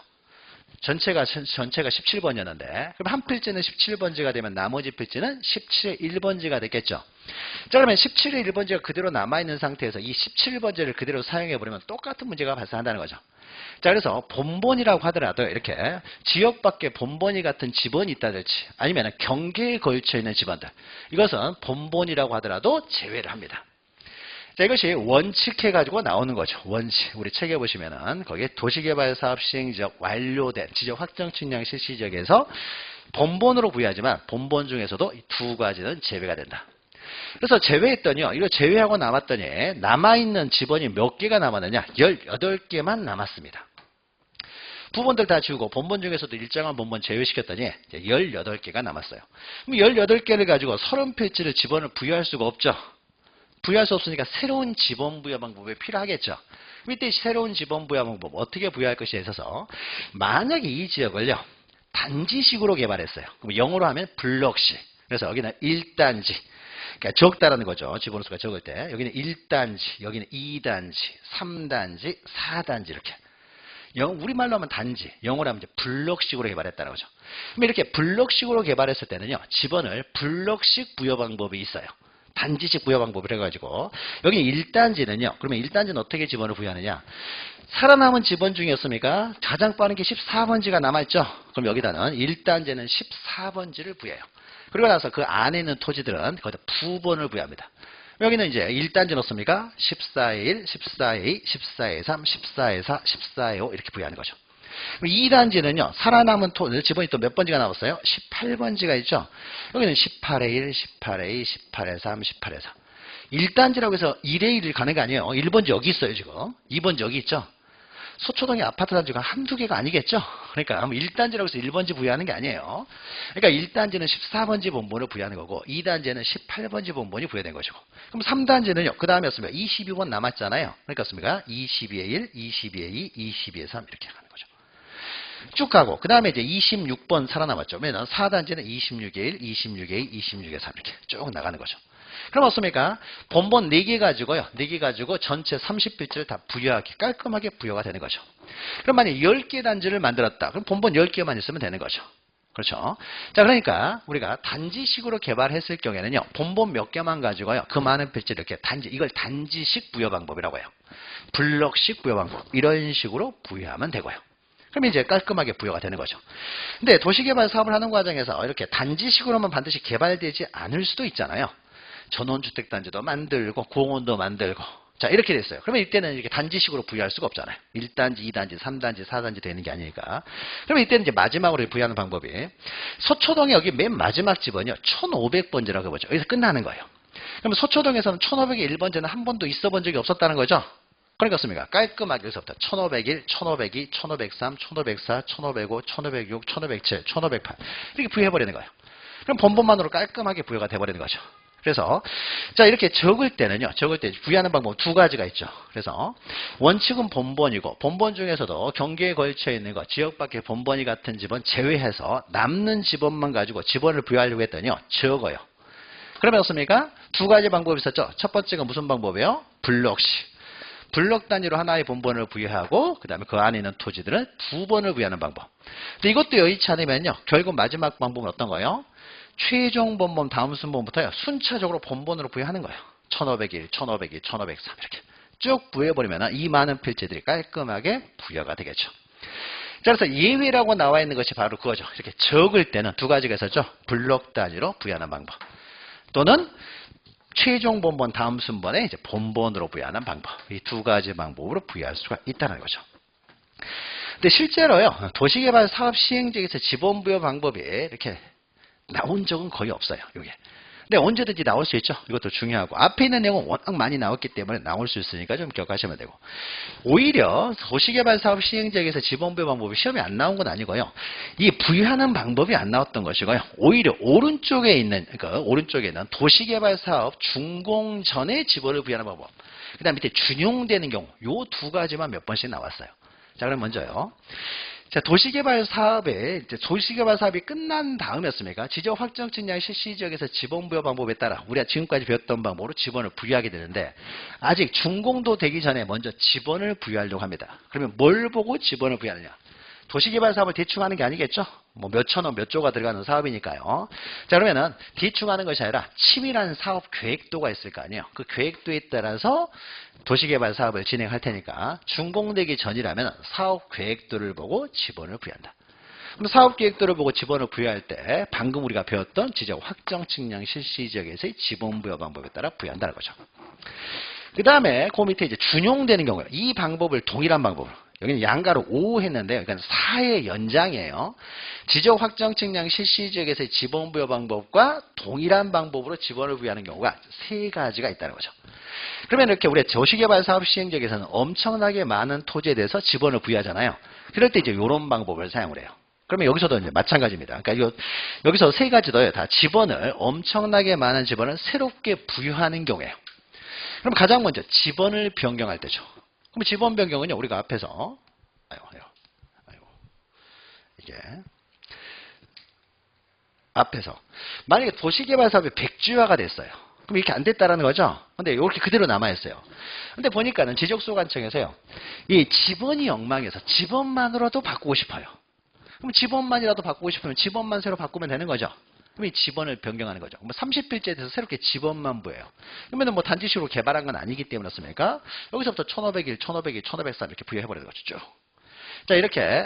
전체가 17번이었는데 그럼 한 필지는 17번지가 되면 나머지 필지는 17의 1번지가 되겠죠. 자, 그러면 17의 1번지가 그대로 남아있는 상태에서 이 17번지를 그대로 사용해버리면 똑같은 문제가 발생한다는 거죠. 자, 그래서 본본이라고 하더라도 이렇게 지역 밖에 본본이 같은 지번이 있다든지 아니면 경계에 걸쳐 있는 지번들, 이것은 본본이라고 하더라도 제외를 합니다. 자, 이것이 원칙해가지고 나오는 거죠. 원칙. 우리 책에 보시면은 거기에 도시개발사업 시행지역 완료된 지적 확정 측량 실시 지역에서 본본으로 부여하지만 본본 중에서도 이 두 가지는 제외가 된다. 그래서 제외했더니요. 이거 제외하고 남았더니 남아있는 지번이 몇 개가 남았느냐? 18개만 남았습니다. 부분들 다 지우고 본본 중에서도 일정한 본본 제외시켰더니 이제 18개가 남았어요. 그럼 18개를 가지고 30필지를 지번을 부여할 수가 없죠. 부여할 수 없으니까 새로운 지번 부여 방법이 필요하겠죠. 이때 새로운 지번 부여 방법 어떻게 부여할 것이에 있어서 만약에 이 지역을요 단지식으로 개발했어요. 그럼 영어로 하면 블럭식. 그래서 여기는 1단지. 그러니까 적다라는 거죠. 지번 수가 적을 때. 여기는 1단지, 여기는 2단지, 3단지, 4단지 이렇게. 우리말로 하면 단지, 영어로 하면 이제 블럭식으로 개발했다는 거죠. 그럼 이렇게 블럭식으로 개발했을 때는요, 지번을 블럭식 부여 방법이 있어요. 단지식 부여 방법을 해가지고 여기 1단지는요. 그러면 1단지는 어떻게 지번을 부여하느냐. 살아남은 지번 중이었습니까? 가장 빠른 게 14번지가 남아있죠. 그럼 여기다는 1단지는 14번지를 부여해요. 그리고 나서 그 안에 있는 토지들은 거기다 부번을 부여합니다. 여기는 이제 1단지 넣습니까? 14의 1, 14의 2, 14의 3, 14의 4, 14의 5 이렇게 부여하는 거죠. 2단지는요. 살아남은 지번이 또 몇 번지가 남았어요? 18번지가 있죠. 여기는 18의 1, 18의 2, 18의 3, 18의 4. 1단지라고 해서 1의 1을 가는 게 아니에요. 1번지 여기 있어요 지금. 2번지 여기 있죠. 서초동의 아파트 단지가 한두 개가 아니겠죠. 그러니까 1단지라고 해서 1번지 부여하는 게 아니에요. 그러니까 1단지는 14번지 본본을 부여하는 거고 2단지는 18번지 본본이 부여된 것이고, 그럼 3단지는요. 그 다음에 였습니다. 22번 남았잖아요. 그러니까 22의 1, 22의 2, 22의 3 이렇게 가는 거죠. 쭉 가고 그 다음에 이제 26번 살아남았죠. 왜냐면 4단지는 26의 1, 26의 2, 26의 3 이렇게 쭉 나가는 거죠. 그럼 어떻습니까? 본본 4개 가지고요. 4개 가지고 전체 30필지를 다 부여하게 깔끔하게 부여가 되는 거죠. 그럼 만약에 10개 단지를 만들었다. 그럼 본본 10개만 있으면 되는 거죠. 그렇죠. 자, 그러니까 우리가 단지식으로 개발했을 경우에는요. 본본 몇 개만 가지고요. 그 많은 필지를 이렇게 이걸 단지식 부여 방법이라고 해요. 블럭식 부여 방법. 이런 식으로 부여하면 되고요. 그럼 이제 깔끔하게 부여가 되는 거죠. 근데 도시개발 사업을 하는 과정에서 이렇게 단지식으로만 반드시 개발되지 않을 수도 있잖아요. 전원주택단지도 만들고 공원도 만들고 자 이렇게 됐어요. 그러면 이때는 이렇게 단지식으로 부여할 수가 없잖아요. 1단지, 2단지, 3단지, 4단지 되는 게 아니니까. 그러면 이때는 이제 마지막으로 부여하는 방법이 서초동에 여기 맨 마지막 집은요 1500번지라고 해보죠. 여기서 끝나는 거예요. 그러면 서초동에서는 1501번지는 한 번도 있어 본 적이 없었다는 거죠. 그러니까 깔끔하게 여기서부터 1501, 1502, 1503, 1504, 1505, 1506, 1507, 1508 이렇게 부여해버리는 거예요. 그럼 본본만으로 깔끔하게 부여가 돼버리는 거죠. 그래서 자 이렇게 적을 때는요. 적을 때 부여하는 방법 두 가지가 있죠. 그래서 원칙은 본본이고 본본 중에서도 경계에 걸쳐 있는 거 지역 밖의 본본이 같은 집은 제외해서 남는 지번만 가지고 지번을 부여하려고 했더니요. 적어요. 그러면 어떻습니까? 두 가지 방법이 있었죠. 첫 번째가 무슨 방법이에요? 블럭식. 블럭 단위로 하나의 본본을 부여하고 그 다음에 그 안에 있는 토지들은 두 번을 부여하는 방법. 근데 이것도 여의치 않으면요. 결국 마지막 방법은 어떤 거예요? 최종 본본 다음 순번부터요. 순차적으로 본본으로 부여하는 거예요. 1501, 1502, 1503 이렇게 쭉 부여해버리면 이 많은 필지들이 깔끔하게 부여가 되겠죠. 자, 그래서 예외라고 나와 있는 것이 바로 그거죠. 이렇게 적을 때는 두 가지가 있었죠. 블럭 단위로 부여하는 방법 또는 최종 본본 다음 순번에 이제 본본으로 부여하는 방법. 이 두 가지 방법으로 부여할 수가 있다는 거죠. 근데 실제로요. 도시개발 사업 시행지에서 지번 부여 방법이 이렇게 나온 적은 거의 없어요. 이게. 근데 언제든지 나올 수 있죠. 이것도 중요하고 앞에 있는 내용은 워낙 많이 나왔기 때문에 나올 수 있으니까 좀 기억하시면 되고 오히려 도시개발 사업 시행지에서 지번 부여 방법이 시험에 안 나온 건 아니고요. 이 부여하는 방법이 안 나왔던 것이고요. 오히려 오른쪽에 있는 도시개발 사업 준공 전에 지번을 부여하는 방법 그 다음 밑에 준용되는 경우 요 두 가지만 몇 번씩 나왔어요. 자 그럼 먼저요. 자, 도시개발 사업이 끝난 다음이었습니까? 지적 확정 측량 실시 지역에서 지번 부여 방법에 따라 우리가 지금까지 배웠던 방법으로 지번을 부여하게 되는데 아직 준공도 되기 전에 먼저 지번을 부여하려고 합니다. 그러면 뭘 보고 지번을 부여하느냐? 도시개발 사업을 대충 하는 게 아니겠죠? 뭐 몇천억, 몇 조가 들어가는 사업이니까요. 자, 그러면은 대충 하는 것이 아니라 치밀한 사업 계획도가 있을 거 아니에요. 그 계획도에 따라서 도시개발 사업을 진행할 테니까 준공되기 전이라면 사업 계획도를 보고 지번을 부여한다. 그럼 사업 계획도를 보고 지번을 부여할 때 방금 우리가 배웠던 지적 확정 측량 실시 지역에서의 지번 부여 방법에 따라 부여한다는 거죠. 그 다음에 그 밑에 이제 준용되는 경우에 이 방법을 동일한 방법으로 여기는 양가로 5 했는데요. 그러니까 4의 연장이에요. 지적 확정 측량 실시 지역에서의 지번 부여 방법과 동일한 방법으로 지번을 부여하는 경우가 3가지가 있다는 거죠. 그러면 이렇게 우리 도시개발 사업 시행 지역에서는 엄청나게 많은 토지에 대해서 지번을 부여하잖아요. 그럴 때 이제 이런 방법을 사용을 해요. 그러면 여기서도 이제 마찬가지입니다. 그러니까 여기서 3가지도요. 다 지번을 엄청나게 많은 지번을 새롭게 부여하는 경우에요. 그럼 가장 먼저 지번을 변경할 때죠. 그럼 지번 변경은요, 우리가 앞에서, 이게, 앞에서, 만약에 도시개발 사업이 100주화가 됐어요. 그럼 이렇게 안 됐다라는 거죠? 근데 이렇게 그대로 남아있어요. 근데 보니까는 지적소관청에서요, 이 지번이 엉망해서 지번만으로도 바꾸고 싶어요. 그럼 지번만이라도 바꾸고 싶으면 지번만 새로 바꾸면 되는 거죠? 그럼 이 지번을 변경하는 거죠. 뭐 30필지에 대해서 새롭게 지번만 부여해요. 그러면 뭐 단지식으로 개발한 건 아니기 때문에 그렇습니까? 여기서부터 1501, 1502, 1503 이렇게 부여해버리는 거죠. 쭉. 자, 이렇게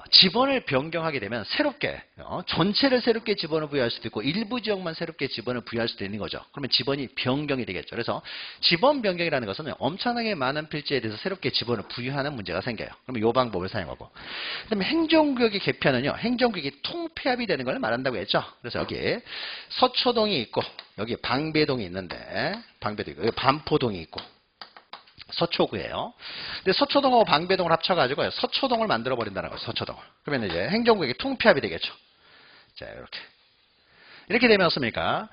지번을 변경하게 되면 새롭게 전체를 새롭게 지번을 부여할 수도 있고 일부 지역만 새롭게 지번을 부여할 수도 있는 거죠. 그러면 지번이 변경이 되겠죠. 그래서 지번 변경이라는 것은 엄청나게 많은 필지에 대해서 새롭게 지번을 부여하는 문제가 생겨요. 그러면 이 방법을 사용하고, 그다음에 행정구역의 개편은요, 행정구역이 통폐합이 되는 걸 말한다고 했죠. 그래서 여기 서초동이 있고 여기 방배동이 있는데 방배동 여기 반포동이 있고 서초구예요. 근데 서초동하고 방배동을 합쳐가지고 서초동을 만들어 버린다는 거예요. 서초동을. 그러면 이제 행정구역이 통폐합이 되겠죠. 자, 이렇게 되면 어떻습니까?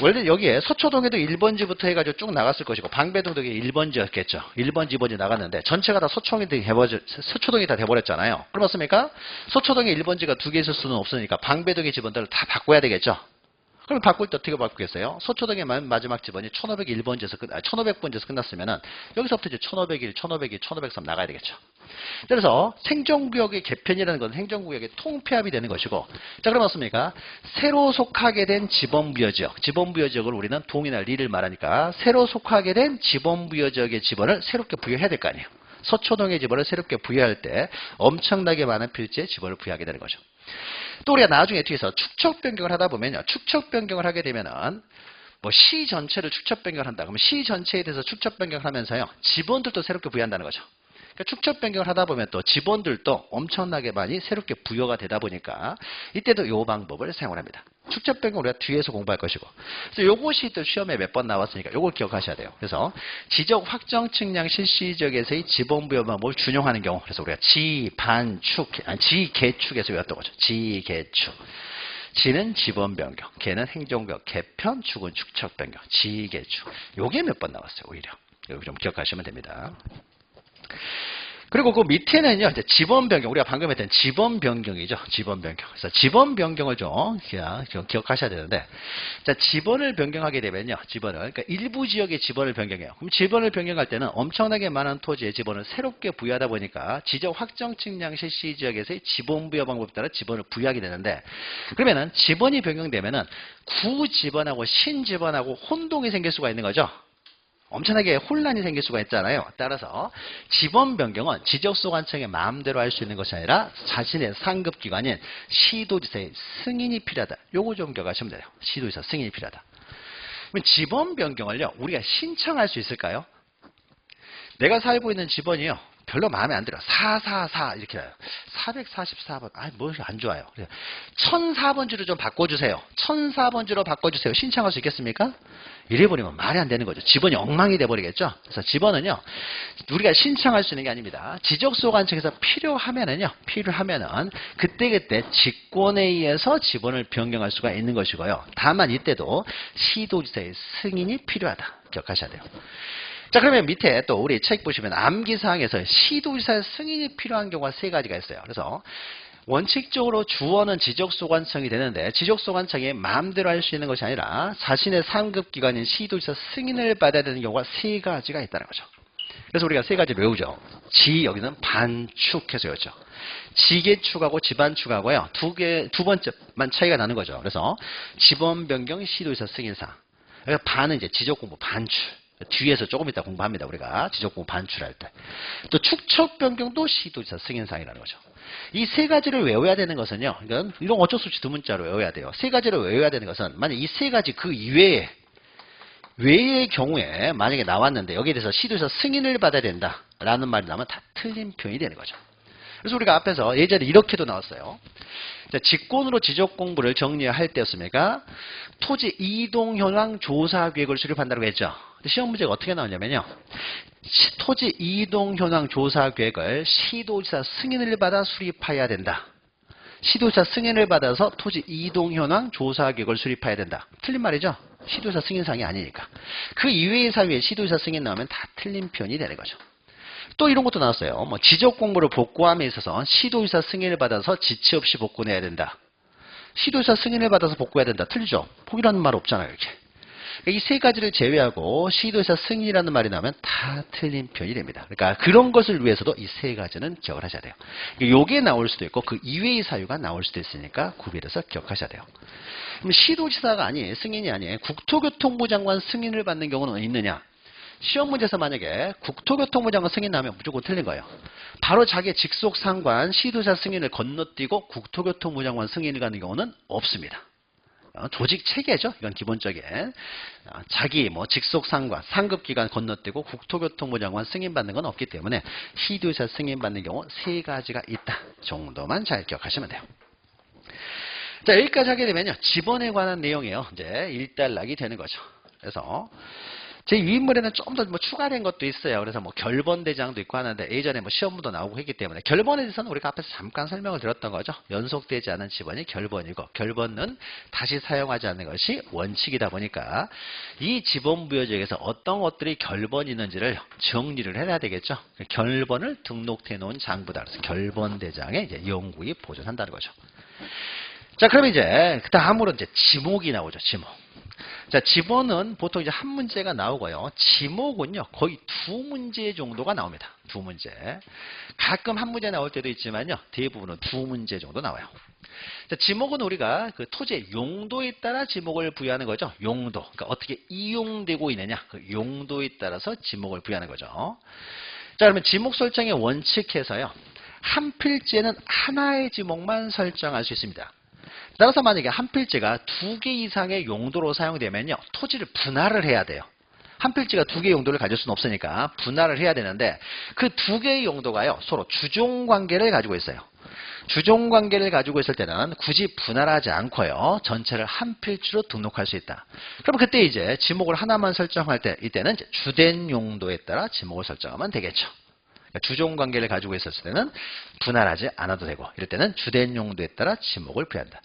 원래 여기에 서초동에도 1번지부터 해가지고 쭉 나갔을 것이고 방배동도 1번지였겠죠. 1번지, 2번지 나갔는데 전체가 다 서초동이 다 돼버렸잖아요. 그럼 어떻습니까? 서초동에 1번지가 2개 있을 수는 없으니까 방배동의 지번들을 다 바꿔야 되겠죠. 그럼 바꿀 때 어떻게 바꾸겠어요? 서초동의 마지막 지번이 1500번지에서 끝났으면은 여기서부터 이제 1501, 1502, 1503 나가야 되겠죠. 그래서 행정구역의 개편이라는 것은 행정구역의 통폐합이 되는 것이고, 자, 그럼 어떻습니까? 새로 속하게 된 지번부여지역, 지번부여지역을 우리는 동이나 리를 말하니까 새로 속하게 된 지번부여지역의 지번을 새롭게 부여해야 될 거 아니에요. 서초동의 지번을 새롭게 부여할 때 엄청나게 많은 필지에 지번을 부여하게 되는 거죠. 또 우리가 나중에 뒤에서 축척 변경을 하다 보면요, 축척 변경을 하게 되면은 뭐 시 전체를 축척 변경을 한다. 그러면 시 전체에 대해서 축척 변경을 하면서요, 지번들도 새롭게 부여한다는 거죠. 그러니까 축척 변경을 하다 보면 또 지번들도 엄청나게 많이 새롭게 부여가 되다 보니까 이때도 이 방법을 사용을 합니다. 축척 변경 우리가 뒤에서 공부할 것이고, 그래서 요것이 또 시험에 몇 번 나왔으니까 요걸 기억하셔야 돼요. 그래서 지적 확정 측량 실시 지역에서의 지번 부여 방법을 준용하는 경우, 그래서 우리가 지개축에서 외웠던 거죠. 지개축. 지는 지번 변경, 개는 행정구역 개편, 축은 축척 변경, 지개축. 요게 몇 번 나왔어요. 오히려 여기 좀 기억하시면 됩니다. 그리고 그 밑에는요, 이제 지번 변경, 우리가 방금 했던 지번 변경이죠. 지번 변경. 그래서 지번 변경을 좀 기억하셔야 되는데, 자, 지번을 변경하게 되면요, 지번을, 그러니까 일부 지역의 지번을 변경해요. 그럼 지번을 변경할 때는 엄청나게 많은 토지의 지번을 새롭게 부여하다 보니까 지적 확정 측량 실시 지역에서의 지번 부여 방법에 따라 지번을 부여하게 되는데, 그러면은 지번이 변경되면은 구지번하고 신지번하고 혼동이 생길 수가 있는 거죠. 엄청나게 혼란이 생길 수가 있잖아요. 따라서 지번 변경은 지적소관청의 마음대로 할 수 있는 것이 아니라 자신의 상급기관인 시도지사의 승인이 필요하다. 요거 좀 기억하시면 돼요. 시도지사 승인이 필요하다. 그럼 지번 변경을요, 우리가 신청할 수 있을까요? 내가 살고 있는 지번이요, 별로 마음에 안 들어. 444 이렇게 나요. 444번. 뭐 안 좋아요. 1004번지로 좀 바꿔주세요. 1004번지로 바꿔주세요. 신청할 수 있겠습니까? 이래 버리면 말이 안 되는 거죠. 지번이 엉망이 돼버리겠죠. 그래서 지번은요, 우리가 신청할 수 있는 게 아닙니다. 지적소관청에서 필요하면은 그때그때 직권에 의해서 지번을 변경할 수가 있는 것이고요. 다만 이때도 시도지사의 승인이 필요하다. 기억하셔야 돼요. 자, 그러면 밑에 또 우리 책 보시면 암기사항에서 시도지사의 승인이 필요한 경우가 3가지가 있어요. 그래서 원칙적으로 주어는 지적소관청이 되는데 지적소관청이 마음대로 할 수 있는 것이 아니라 자신의 상급기관인 시도지사 승인을 받아야 되는 경우가 3가지가 있다는 거죠. 그래서 우리가 세 가지를 외우죠. 지, 여기는 반축해서 외웠죠. 지계축하고 지반축하고요. 두 번째만 차이가 나는 거죠. 그래서 지번 변경 시도의사 승인상. 그러니까 반은 이제 지적 공부 반출. 뒤에서 조금 이따 공부합니다. 우리가 지적 공부 반출할 때. 또 축척 변경도 시도의사 승인상이라는 거죠. 이 세 가지를 외워야 되는 것은요. 이건 이런 어쩔 수 없이 두 문자로 외워야 돼요. 세 가지를 외워야 되는 것은 만약 이 세 가지 그 이외에 외의 경우에 만약에 나왔는데 여기에 대해서 시도에서 승인을 받아야 된다라는 말이 나오면 다 틀린 표현이 되는 거죠. 그래서 우리가 앞에서 예전에 이렇게도 나왔어요. 자, 직권으로 지적 공부를 정리할 때였습니까? 토지 이동 현황 조사 계획을 수립한다고 했죠. 근데 시험 문제가 어떻게 나오냐면요. 토지 이동 현황 조사 계획을 시도지사 승인을 받아 수립해야 된다. 시도지사 승인을 받아서 토지 이동 현황 조사 계획을 수립해야 된다. 틀린 말이죠. 시도지사 승인상이 아니니까. 그 이외의 사유에 시도지사 승인 나오면 다 틀린 표현이 되는 거죠. 또 이런 것도 나왔어요. 뭐 지적 공부를 복구함에 있어서 시도지사 승인을 받아서 지체 없이 복구해야 된다. 시도지사 승인을 받아서 복구해야 된다. 틀리죠? 복이라는 말 없잖아요. 이렇게. 이 세 가지를 제외하고 시도지사 승인이라는 말이 나오면 다 틀린 표현이 됩니다. 그러니까 그런 것을 위해서도 이 세 가지는 기억을 하셔야 돼요. 요게 나올 수도 있고 그 이외의 사유가 나올 수도 있으니까 구별해서 기억하셔야 돼요. 그럼 시도지사가 아닌 승인이 아닌 국토교통부 장관 승인을 받는 경우는 있느냐? 시험 문제에서 만약에 국토교통부 장관 승인 나면 무조건 틀린 거예요. 바로 자기의 직속 상관 시도지사 승인을 건너뛰고 국토교통부 장관 승인을 가는 경우는 없습니다. 조직 체계죠. 이건 기본적인 자기 뭐 직속 상관, 상급 기관 건너뛰고 국토교통부 장관 승인 받는 건 없기 때문에 시도지사 승인 받는 경우 세 가지가 있다 정도만 잘 기억하시면 돼요. 자, 여기까지 하게 되면요. 지번에 관한 내용이에요. 이제 일단락이 되는 거죠. 그래서 제 위인물에는 좀 더 뭐 추가된 것도 있어요. 그래서 뭐 결번 대장도 있고 하는데 예전에 뭐 시험도 나오고 했기 때문에 결번에 대해서는 우리가 앞에서 잠깐 설명을 드렸던 거죠. 연속되지 않은 지번이 결번이고 결번은 다시 사용하지 않는 것이 원칙이다 보니까 이 지번 부여지역에서 어떤 것들이 결번이 있는지를 정리를 해야 되겠죠. 결번을 등록해 놓은 장부다. 그래서 결번 대장에 이제 영구히 보존한다는 거죠. 자, 그럼 이제 그 다음으로 이제 지목이 나오죠. 지목. 자, 지번은 보통 이제 한 문제가 나오고요. 지목은요, 거의 두 문제 정도가 나옵니다. 두 문제. 가끔 한 문제 나올 때도 있지만요, 대부분은 두 문제 정도 나와요. 자, 지목은 우리가 그 토지의 용도에 따라 지목을 부여하는 거죠. 용도. 그러니까 어떻게 이용되고 있느냐. 그 용도에 따라서 지목을 부여하는 거죠. 자, 그러면 지목 설정의 원칙에서요, 한 필지에는 하나의 지목만 설정할 수 있습니다. 따라서 만약에 한 필지가 두 개 이상의 용도로 사용되면요. 토지를 분할을 해야 돼요. 한 필지가 두 개의 용도를 가질 수는 없으니까 분할을 해야 되는데 그 두 개의 용도가요. 서로 주종관계를 가지고 있어요. 주종관계를 가지고 있을 때는 굳이 분할하지 않고요. 전체를 한 필지로 등록할 수 있다. 그럼 그때 이제 지목을 하나만 설정할 때 이때는 이제 주된 용도에 따라 지목을 설정하면 되겠죠. 주종관계를 가지고 있었을 때는 분할하지 않아도 되고 이럴 때는 주된 용도에 따라 지목을 부여한다.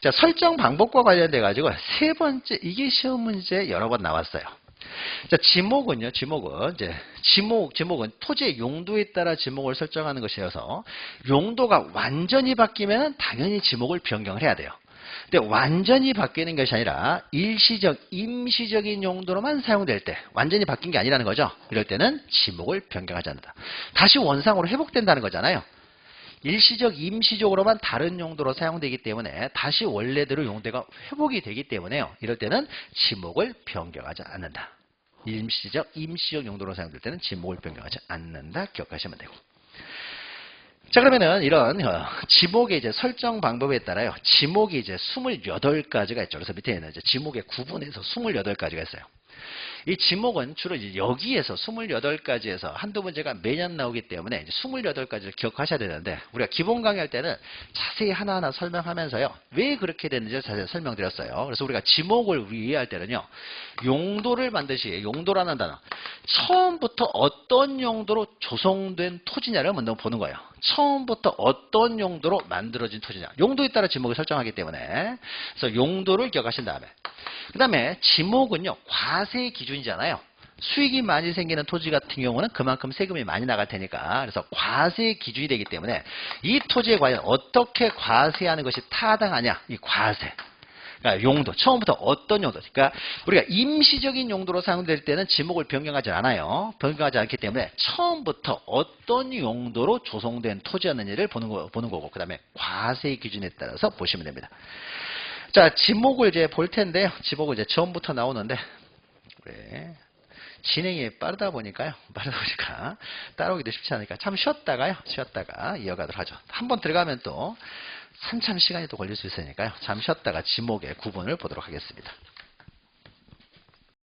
자, 설정 방법과 관련돼 가지고 세 번째 이게 시험 문제 여러 번 나왔어요. 자, 지목은 이제 지목은 토지의 용도에 따라 지목을 설정하는 것이어서 용도가 완전히 바뀌면 당연히 지목을 변경을 해야 돼요. 근데 완전히 바뀌는 것이 아니라 일시적, 임시적인 용도로만 사용될 때 완전히 바뀐 게 아니라는 거죠. 이럴 때는 지목을 변경하지 않는다. 다시 원상으로 회복된다는 거잖아요. 일시적, 임시적으로만 다른 용도로 사용되기 때문에 다시 원래대로 용도가 회복이 되기 때문에요. 이럴 때는 지목을 변경하지 않는다. 일시적, 임시적 용도로 사용될 때는 지목을 변경하지 않는다. 기억하시면 되고. 자, 그러면은 이런 지목의 이제 설정 방법에 따라요. 지목이 이제 28가지가 있죠. 그래서 밑에는 이제 지목의 구분에서 28가지가 있어요. 이 지목은 주로 이제 여기에서 28가지에서 한두 문제가 매년 나오기 때문에 이제 28가지를 기억하셔야 되는데 우리가 기본 강의할 때는 자세히 하나하나 설명하면서요. 왜 그렇게 됐는지 자세히 설명드렸어요. 그래서 우리가 지목을 이해할 때는요. 용도를 반드시 용도라는 단어 처음부터 어떤 용도로 조성된 토지냐를 먼저 보는 거예요. 처음부터 어떤 용도로 만들어진 토지냐. 용도에 따라 지목을 설정하기 때문에 그래서 용도를 기억하신 다음에 그 다음에 지목은요. 과세 기준이잖아요. 수익이 많이 생기는 토지 같은 경우는 그만큼 세금이 많이 나갈 테니까 그래서 과세 기준이 되기 때문에 이 토지에 과연 어떻게 과세하는 것이 타당하냐. 이 과세. 그러니까 용도, 처음부터 어떤 용도. 그러니까 우리가 임시적인 용도로 사용될 때는 지목을 변경하지 않아요. 변경하지 않기 때문에 처음부터 어떤 용도로 조성된 토지였는지를 보는 거고, 그 다음에 과세 기준에 따라서 보시면 됩니다. 자, 지목을 이제 볼 텐데요. 지목은 이제 처음부터 나오는데, 그래. 진행이 빠르다 보니까 따라오기도 쉽지 않으니까 참 쉬었다가 이어가도록 하죠. 한번 들어가면 또 한참 시간이 또 걸릴 수 있으니까요. 잠 쉬었다가 지목의 구분을 보도록 하겠습니다.